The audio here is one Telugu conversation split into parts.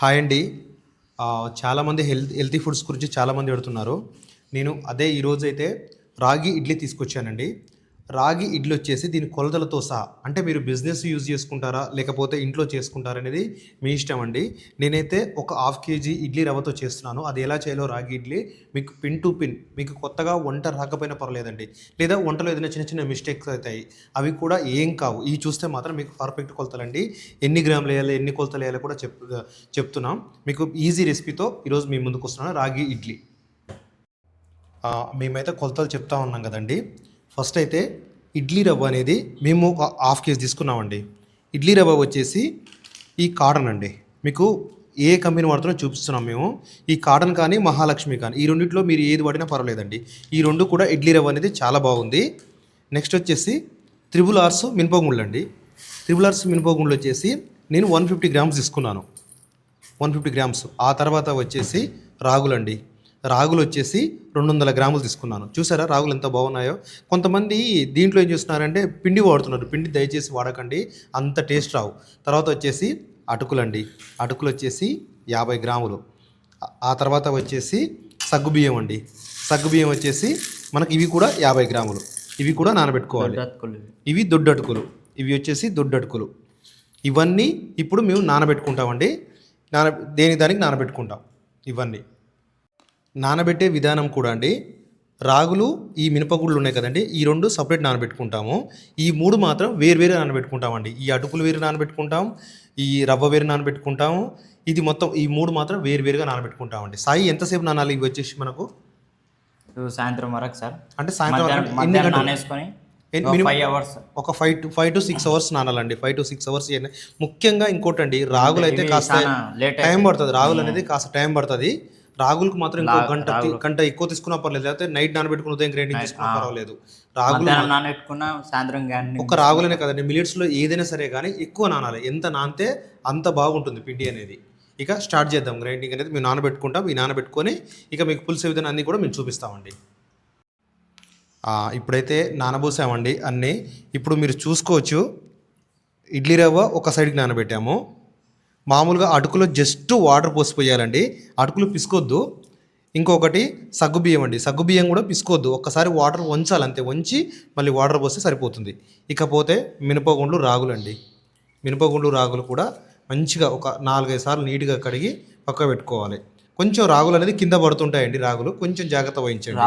హాయ్ అండి. చాలామంది హెల్తీ ఫుడ్స్ గురించి చాలామంది అడుగుతున్నారు. నేను అదే ఈరోజైతే రాగి ఇడ్లీ తీసుకొచ్చానండి. రాగి ఇడ్లీ వచ్చేసి దీని కొలతలతో సహా అంటే మీరు బిజినెస్ యూజ్ చేసుకుంటారా? లేకపోతే ఇంట్లో చేసుకుంటారా అనేది మీ ఇష్టం అండి. నేనైతే ఒక హాఫ్ కేజీ ఇడ్లీ రవ్వతో చేస్తున్నాను. అది ఎలా చేయాలో రాగి ఇడ్లీ మీకు పిన్ టు పిన్ మీకు కొత్తగా వంట రాకపోయినా పర్లేదండి. లేదా వంటలో ఏదైనా చిన్న చిన్న మిస్టేక్స్ అవుతాయి. అవి కూడా ఏం కావు. ఇవి చూస్తే మాత్రం మీకు పర్ఫెక్ట్ కొలతలండి. ఎన్ని గ్రాములు వేయాలి, ఎన్ని కొలతలు వేయాలో కూడా చెప్తున్నాం. మీకు ఈజీ రెసిపీతో ఈరోజు మీ ముందుకు వస్తున్నాను రాగి ఇడ్లీ. మేమైతే కొలతలు చెప్తా ఉన్నాం కదండి. ఫస్ట్ అయితే ఇడ్లీ రవ్వ అనేది మేము ఒక హాఫ్ కేజీ తీసుకున్నామండి. ఇడ్లీ రవ్వ వచ్చేసి ఈ కాటన్ అండి. మీకు ఏ కంపెనీ వాడుతున్నా చూపిస్తున్నాం మేము. ఈ కాటన్ కానీ మహాలక్ష్మి కానీ ఈ రెండిట్లో మీరు ఏది వాడినా పర్వాలేదండి. ఈ రెండు కూడా ఇడ్లీ రవ్వ అనేది చాలా బాగుంది. నెక్స్ట్ వచ్చేసి త్రిబుల్ ఆర్స్ మినపగుండ్లు అండి. త్రిబుల్ ఆర్స్ మినపగుండ్లు వచ్చేసి నేను 150 గ్రామ్స్ తీసుకున్నాను. 150 గ్రామ్స్. ఆ తర్వాత వచ్చేసి రాగులండి. రాగులు వచ్చేసి 200 గ్రాములు తీసుకున్నాను. చూసారా రాగులు ఎంత బాగున్నాయో. కొంతమంది దీంట్లో ఏం చేస్తున్నారంటే పిండి వాడుతున్నారు. పిండి దయచేసి వాడకండి, అంత టేస్ట్ రావు. తర్వాత వచ్చేసి అటుకులండి. అటుకులు వచ్చేసి 50 గ్రాములు. ఆ తర్వాత వచ్చేసి సగ్గుబియ్యం అండి. సగ్గుబియ్యం వచ్చేసి మనకి ఇవి కూడా 50 గ్రాములు. ఇవి కూడా నానబెట్టుకోవాలి. ఇవి దొడ్డటుకులు. ఇవి వచ్చేసి దొడ్డటుకులు. ఇవన్నీ ఇప్పుడు మేము నానబెట్టుకుంటామండి. దానికి నానబెట్టుకుంటాం. ఇవన్నీ నానబెట్టే విధానం కూడా అండి. రాగులు ఈ మినపగుళ్ళు ఉన్నాయి కదండి, ఈ రెండు సపరేట్ నానబెట్టుకుంటాము. ఈ మూడు మాత్రం వేరు నానబెట్టుకుంటామండి. ఈ అటుకులు వేరు నానబెట్టుకుంటాం, ఈ రవ్వ వేరు నానబెట్టుకుంటాము. ఇది మొత్తం ఈ మూడు మాత్రం వేరుగా నానబెట్టుకుంటామండి. సాయి ఎంతసేపు నానాలి ఇవి వచ్చేసి మనకు? సాయంత్రం వరకు సార్. అంటే సాయంత్రం ఎన్ని గంటలు? ఒక 5 to 6 అవర్స్ నానాలండి. 5 to 6 hours. ముఖ్యంగా ఇంకోటండి, రాగులు అయితే కాస్త టైం పడుతుంది. రాగులు అనేది కాస్త టైం పడుతుంది. రాగులకు మాత్రం ఇంకో గంట ఎక్కువ తీసుకున్నా పర్లేదు. లేకపోతే నైట్ నానబెట్టుకుని ఉదయం గ్రైండింగ్ చేసుకున్నా పర్వాలేదు. రాగులు సాయంత్రం ఒక రాగులనే కదండి, మిల్లెట్స్లో ఏదైనా సరే కానీ ఎక్కువ నానాలి. ఎంత నానితే అంత బాగుంటుంది పిండి అనేది. ఇక స్టార్ట్ చేద్దాం. గ్రైండింగ్ అనేది మేము నానబెట్టుకుంటాం. ఈ నానబెట్టుకొని ఇక మీకు పులిసే విధానం అన్నీ కూడా మేము చూపిస్తామండి. ఇప్పుడైతే నానబోసామండి అన్నీ. ఇప్పుడు మీరు చూసుకోవచ్చు, ఇడ్లీ రవ్వ ఒక సైడ్కి నానబెట్టాము. మామూలుగా అటుకులో జస్ట్ వాటర్ పోసిపోయాలండి. అటుకులు పిసుకోవద్దు. ఇంకొకటి సగ్గుబియ్యం అండి. సగ్గుబియ్యం కూడా పిసుకోవద్దు. ఒక్కసారి వాటర్ వంచాలి అంతే. వంచి మళ్ళీ వాటర్ పోస్తే సరిపోతుంది. ఇకపోతే మినపగుండ్లు రాగులండి. మినపగుండ్లు రాగులు కూడా మంచిగా ఒక 4-5 సార్లు నీట్గా కడిగి పక్క పెట్టుకోవాలి. కొంచెం రాగులు అనేది కింద పడుతుంటాయండి. రాగులు కొంచెం జాగ్రత్త వహించండి.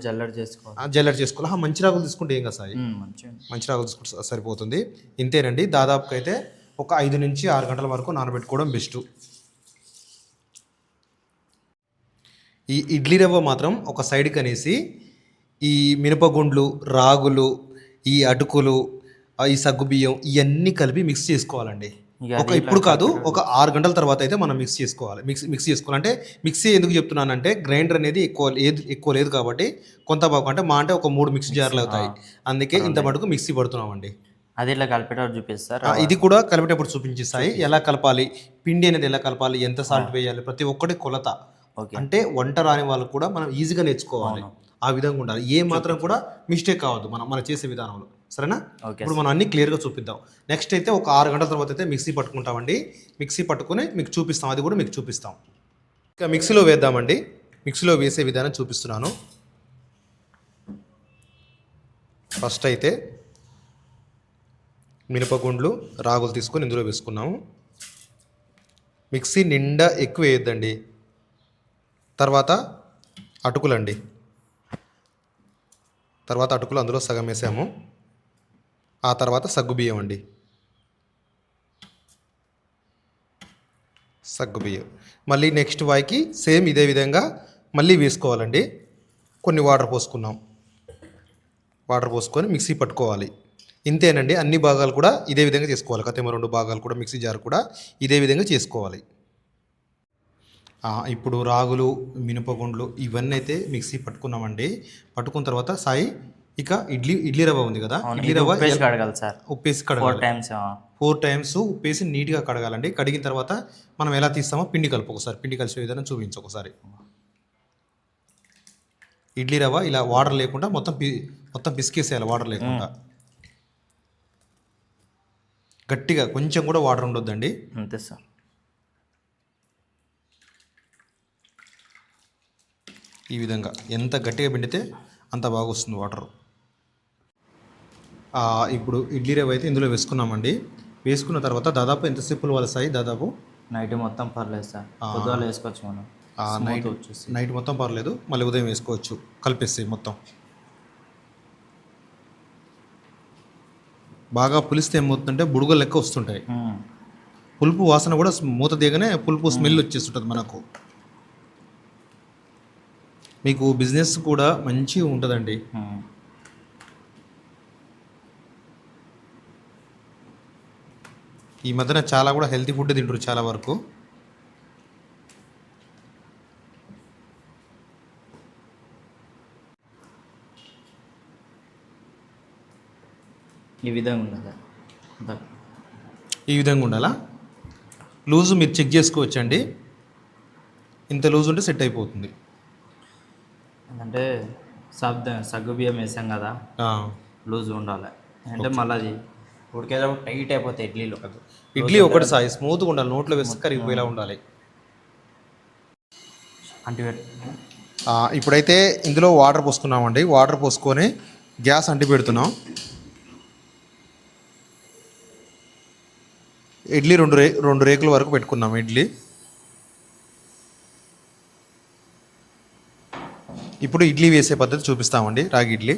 జల్లెడ చేసుకోవాలి. మంచి రాగులు తీసుకుంటే ఏం కదా సాయి, మంచి రాగులు తీసుకుంటే సరిపోతుంది. ఇంతేనండి. దాదాపుగా అయితే ఒక 5 నుంచి 6 గంటల వరకు నానబెట్టుకోవడం బెస్ట్. ఈ ఇడ్లీ రవ్వ మాత్రం ఒక సైడ్కి అనేసి ఈ మినపగుండ్లు, రాగులు, ఈ అటుకులు, ఈ సగ్గుబియ్యం ఇవన్నీ కలిపి మిక్స్ చేసుకోవాలండి. ఇప్పుడు కాదు, ఒక 6 గంటల తర్వాత అయితే మనం మిక్స్ చేసుకోవాలి. మిక్స్ చేసుకోవాలి. అంటే మిక్సీ ఎందుకు చెప్తున్నానంటే గ్రైండర్ అనేది ఎక్కువ లేదు కాబట్టి కొంత బాగా అంటే మా అంటే ఒక 3 మిక్సీ జార్లు అవుతాయి. అందుకే ఇంత మటుకు మిక్సీ పడుతున్నామండి. అది ఇలా కలిపేటప్పుడు చూపిస్తారు. ఇది కూడా కలిపేటప్పుడు చూపించేస్తాయి. ఎలా కలపాలి, పిండి అనేది ఎలా కలపాలి, ఎంత సాల్ట్ వేయాలి, ప్రతి ఒక్కటి కొలత. అంటే వంట రాని వాళ్ళు కూడా మనం ఈజీగా నేర్చుకోవాలి. ఆ విధంగా ఉండాలి. ఏ మాత్రం కూడా మిస్టేక్ కావద్దు మనం చేసే విధానంలో. సరేనా? ఇప్పుడు మనం అన్ని క్లియర్గా చూపిద్దాం. నెక్స్ట్ అయితే ఒక 6 గంటల తర్వాత అయితే మిక్సీ పట్టుకుంటామండి. మిక్సీ పట్టుకుని మీకు చూపిస్తాం. అది కూడా మీకు చూపిస్తాం. ఇక మిక్సీలో వేద్దామండి. మిక్సీలో వేసే విధానం చూపిస్తున్నాను. ఫస్ట్ అయితే మినపగుండ్లు, రాగులు తీసుకొని ఇందులో వేసుకున్నాము. మిక్సీ నిండా ఎక్కువ వేయొద్దండి. తర్వాత అటుకులండి. తర్వాత అటుకులు అందులో సగం వేసాము. ఆ తర్వాత సగ్గుబియ్యం అండి. సగ్గుబియ్యం మళ్ళీ నెక్స్ట్ వాయికి సేమ్ ఇదే విధంగా మళ్ళీ వేసుకోవాలండి. కొన్ని వాటర్ పోసుకున్నాం. వాటర్ పోసుకొని మిక్సీ పట్టుకోవాలి. ఇంతేనండి. అన్ని భాగాలు కూడా ఇదే విధంగా చేసుకోవాలి. కతేమో 2 భాగాలు కూడా మిక్సీ జార్ కూడా ఇదే విధంగా చేసుకోవాలి. ఇప్పుడు రాగులు, మినపగుండ్లు ఇవన్నీ అయితే మిక్సీ పట్టుకున్నామండి. పట్టుకున్న తర్వాత సాయి ఇక ఇడ్లీ రవ్వ ఉంది కదా, ఇడ్లీ రవ్వ ఉప్పేసి కడగాలి. 4 టైమ్స్ ఉప్పేసి నీట్గా కడగాలండి. కడిగిన తర్వాత మనం ఎలా తీస్తామో పిండి కలుపు ఒకసారి. పిండి కలిసే విధానం చూపించు ఒకసారి. ఇడ్లీ రవ్వ ఇలా వాటర్ లేకుండా మొత్తం పిసికేసేయాలి. వాటర్ లేకుండా గట్టిగా, కొంచెం కూడా వాటర్ ఉండొద్దండి. అంతే సార్. ఈ విధంగా ఎంత గట్టిగా పిండితే అంత బాగా వస్తుంది వాటర్. ఇప్పుడు ఇడ్లీ రవ్వ అయితే ఇందులో వేసుకున్నామండి. వేసుకున్న తర్వాత దాదాపు ఎంతసేపులు వలసాయి? దాదాపు నైట్ మొత్తం పర్లేదు సార్, పొద్దుగాల వేసుకోవచ్చు మనం. నైట్ స్మూత్ వచ్చేసి నైట్ మొత్తం పర్లేదు, మళ్ళీ ఉదయం వేసుకోవచ్చు. కలిపేస్తాయి మొత్తం. బాగా పులిస్తే ఏమవుతుందంటే బుడుగలు లెక్క వస్తుంటాయి. పులుపు వాసన కూడా మూత దిగనే పులుపు స్మెల్ వచ్చేస్తుంటుంది మనకు. మీకు బిజినెస్ కూడా మంచిగా ఉంటుందండి. ఈ మధ్యన చాలా కూడా హెల్తీ ఫుడ్ తింటారు చాలా వరకు. ఈ విధంగా ఉండదు. ఈ విధంగా ఉండాలా? లూజు మీరు చెక్ చేసుకోవచ్చండి. ఇంత లూజ్ ఉంటే సెట్ అయిపోతుంది. అంటే సగ్గు బియ్యం వేసాం కదా, లూజ్ ఉండాలి. అంటే మళ్ళీ అది ఉడికేటప్పుడు టైట్ అయిపోతాయి ఇడ్లీలో. ఇడ్లీ ఒకటి సాయి స్మూత్గా ఉండాలి, నోట్లో వేస్తే కరిగిపోయేలా ఉండాలి. అంటే ఇప్పుడైతే ఇందులో వాటర్ పోసుకున్నామండి. వాటర్ పోసుకొని గ్యాస్ అంటి పెడుతున్నాం. ఇడ్లీ రెండు రేకుల వరకు పెట్టుకున్నాం ఇడ్లీ. ఇప్పుడు ఇడ్లీ వేసే పద్ధతి చూపిస్తామండి. రాగి ఇడ్లీ.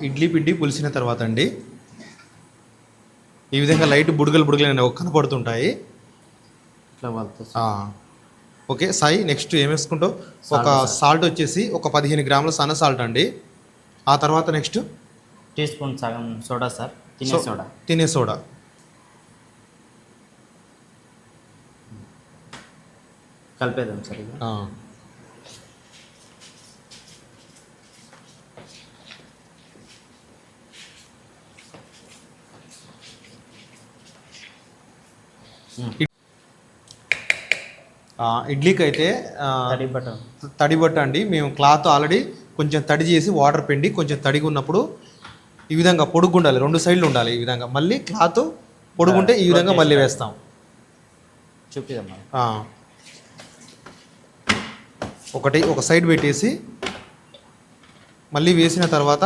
ఇడ్లీ పిండి పులిసిన తర్వాత అండి ఈ విధంగా లైట్ బుడగలు కనపడుతుంటాయి. ఇట్లా వాళ్ళతో ఓకే సాయి, నెక్స్ట్ ఏం వేసుకుంటావు? ఒక సాల్ట్ వచ్చేసి ఒక 15 గ్రాముల సన్న సాల్ట్ అండి. ఆ తర్వాత నెక్స్ట్ టీ స్పూన్ సగం సోడా సార్, తినే సోడా. కలిపేద్దాం సార్ ఇది. ఇడ్లీకి అయితే తడి బట్ట అండి. మేము క్లాత్ ఆల్రెడీ కొంచెం తడి చేసి వాటర్ పిండి కొంచెం తడిగా ఉన్నప్పుడు ఈ విధంగా పొడుగు ఉండాలి, 2 సైడ్లు ఉండాలి. ఈ విధంగా మళ్ళీ క్లాత్ పొడుగుంటే ఈ విధంగా మళ్ళీ వేస్తాం. చూపిద్దాం. ఒక సైడ్ పెట్టేసి మళ్ళీ వేసిన తర్వాత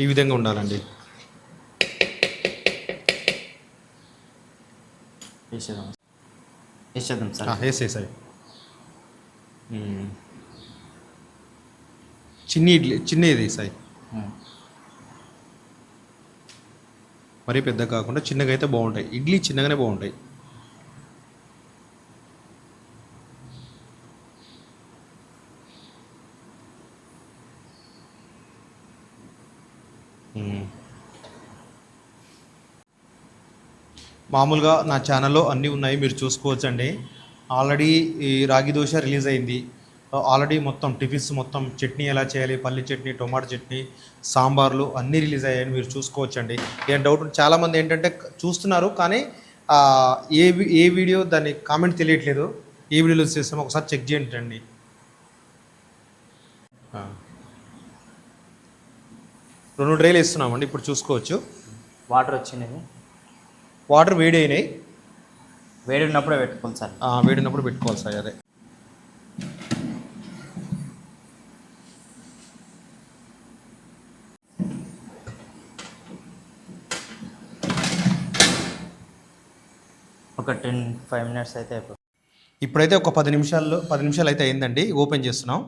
ఈ విధంగా ఉండాలండి. వేసేద్దాం సార్. వేసేసాయి. చిన్నది సాయి, మరీ పెద్ద కాకుండా చిన్నగా అయితే బాగుంటాయి. ఇడ్లీ చిన్నగానే బాగుంటాయి. మామూలుగా నా ఛానల్లో అన్నీ ఉన్నాయి, మీరు చూసుకోవచ్చండి. ఆల్రెడీ ఈ రాగి దోశ రిలీజ్ అయింది. ఆల్రెడీ మొత్తం టిఫిన్స్ మొత్తం చట్నీ ఎలా చేయాలి, పల్లి చట్నీ, టొమాటో చట్నీ, సాంబార్లు అన్నీ రిలీజ్ అయ్యాయని మీరు చూసుకోవచ్చండి. ఏం డౌట్ చాలామంది ఏంటంటే చూస్తున్నారు కానీ ఏ వీడియో దాన్ని కామెంట్ తెలియట్లేదు. ఏ వీడియోలో చేస్తామో ఒకసారి చెక్ చేయండి. 2 ట్రేలు వేస్తున్నామండి. ఇప్పుడు చూసుకోవచ్చు వాటర్ వచ్చినాయి. వాటర్ వేడి అయినాయి. వేడి ఉన్నప్పుడే పెట్టుకోవాలి సార్. వేడి ఉన్నప్పుడు పెట్టుకోవాలి సార్. అదే ఒక 10-5 మినిట్స్ అయితే అయిపోతుంది. ఇప్పుడైతే ఒక 10 నిమిషాలు అయితే అయిందండి. ఓపెన్ చేస్తున్నాం.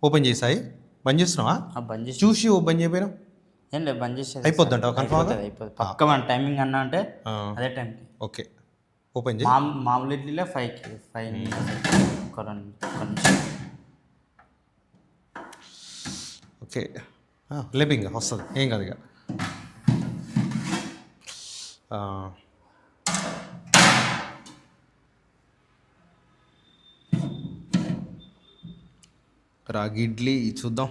ఓపెన్ చేసాయి. బంద్ చేస్తున్నావా? బంద్ చేసి చూసి బంద్ చేయకపోయినా ఏం లేదు, బంద్ చేసి అయిపోద్దంట. కన్ఫర్మ్ అయిపోతుంది పక్క. మన టైమింగ్ అన్నా అంటే అదే టైంకి. ఓకే, ఓపెన్ చేయి. మామూలు ఇడ్లీలో 5 ఓకే, లేపు ఇంకా వస్తుంది, ఏం కాదు ఇక. రాగి ఇడ్లీ చూద్దాం.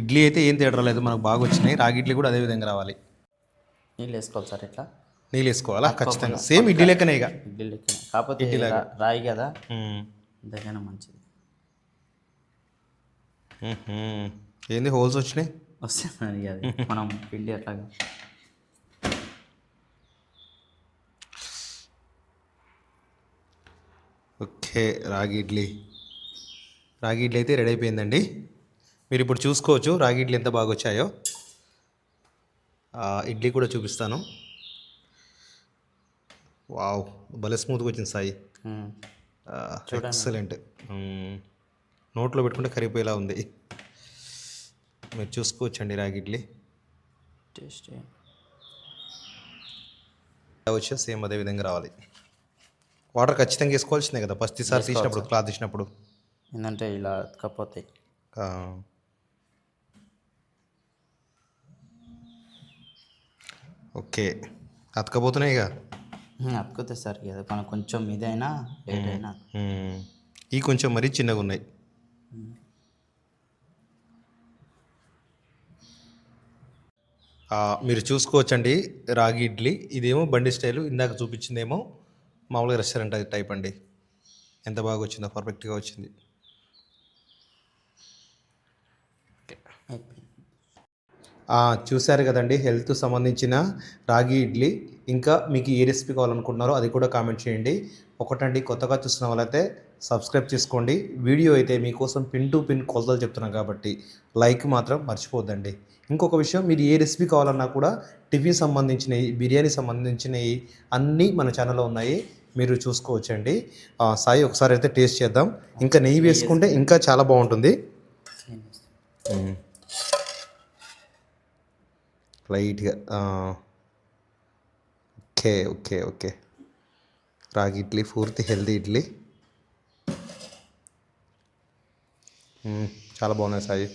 ఇడ్లీ అయితే ఏం తేడా లేదు, మనకు బాగా వచ్చినాయి. రాగి ఇడ్లీ కూడా అదే విధంగా రావాలి. నీళ్ళు వేసుకోవాలి సార్. ఇట్లా నీళ్ళు వేసుకోవాలా? ఖచ్చితంగా సేమ్ ఇడ్లీ లెక్కనే. ఇక ఇడ్లీ లెక్కనే, కాకపోతే రాయి కదా, ఇంతకైనా మంచిది. ఏంది హోల్స్ వచ్చినాయి? వస్తుంది అది మనం పిండి అట్లాగా. ఓకే, రాగి ఇడ్లీ. రాగి ఇడ్లీ అయితే రెడీ అయిపోయిందండి. మీరు ఇప్పుడు చూసుకోవచ్చు రాగి ఇడ్లీ ఎంత బాగా వచ్చాయో. ఇడ్లీ కూడా చూపిస్తాను. వావ్, భలే స్మూత్గా వచ్చింది సాయి. ఎక్సలెంట్. నోట్లో పెట్టుకుంటే కరిగిపోయేలా ఉంది. మీరు చూసుకోవచ్చండి రాగి ఇడ్లీ టేస్ట్ వచ్చా సేమ్ అదే విధంగా రావాలి. వాటర్ ఖచ్చితంగా వేసుకోవాల్సిందే కదా ప్రతిసారి తీసినప్పుడు, క్లాత్ తీసినప్పుడు. ఏంటంటే ఇలా అతకపోతాయి. ఆ, ఓకే, అతకపోతున్నాయి ఇక. అతుకుతాయి సార్, ఏదో మనకు కొంచెం ఇదైనా లేట్ అయినా. ఈ కొంచెం మరీ చిన్నగా ఉన్నాయి. మీరు చూసుకోవచ్చండి రాగి ఇడ్లీ. ఇదేమో బండి స్టైలు, ఇందాక చూపించిందేమో మామూలుగా రెస్టారెంట్ టైప్ అండి. ఎంత బాగా వచ్చిందో, పర్ఫెక్ట్గా వచ్చింది. చూశారు కదండి హెల్త్ సంబంధించిన రాగి ఇడ్లీ. ఇంకా మీకు ఏ రెసిపీ కావాలనుకుంటున్నారో అది కూడా కామెంట్ చేయండి. ఒకటండి, కొత్తగా చూస్తున్న వాళ్ళైతే సబ్స్క్రైబ్ చేసుకోండి. వీడియో అయితే మీకోసం పిన్ టు పిన్ కొలతలు చెప్తున్నాం కాబట్టి లైక్ మాత్రం మర్చిపోద్దండి. ఇంకొక విషయం, మీరు ఏ రెసిపీ కావాలన్నా కూడా టిఫిన్ సంబంధించినవి, బిర్యానీ సంబంధించినవి అన్నీ మన ఛానల్లో ఉన్నాయి, మీరు చూసుకోవచ్చండి. సాయి ఒకసారి అయితే టేస్ట్ చేద్దాం. ఇంకా నెయ్యి వేసుకుంటే ఇంకా చాలా బాగుంటుంది. లైట్గా. ఓకే ఓకే ఓకే, రాగి ఇడ్లీ పూర్తి హెల్తీ ఇడ్లీ. చాలా బాగున్నాయి సాయి.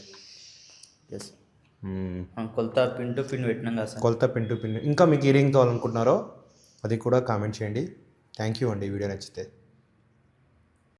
ఎస్, కొలత పిన్ టు పిన్ పెట్టినాం కదా సార్. కొలత పిన్ టు పిన్. ఇంకా మీకు ఏం కావాలనుకుంటున్నారో అది కూడా కామెంట్ చేయండి. థ్యాంక్ యూ అండి, వీడియో నచ్చితే.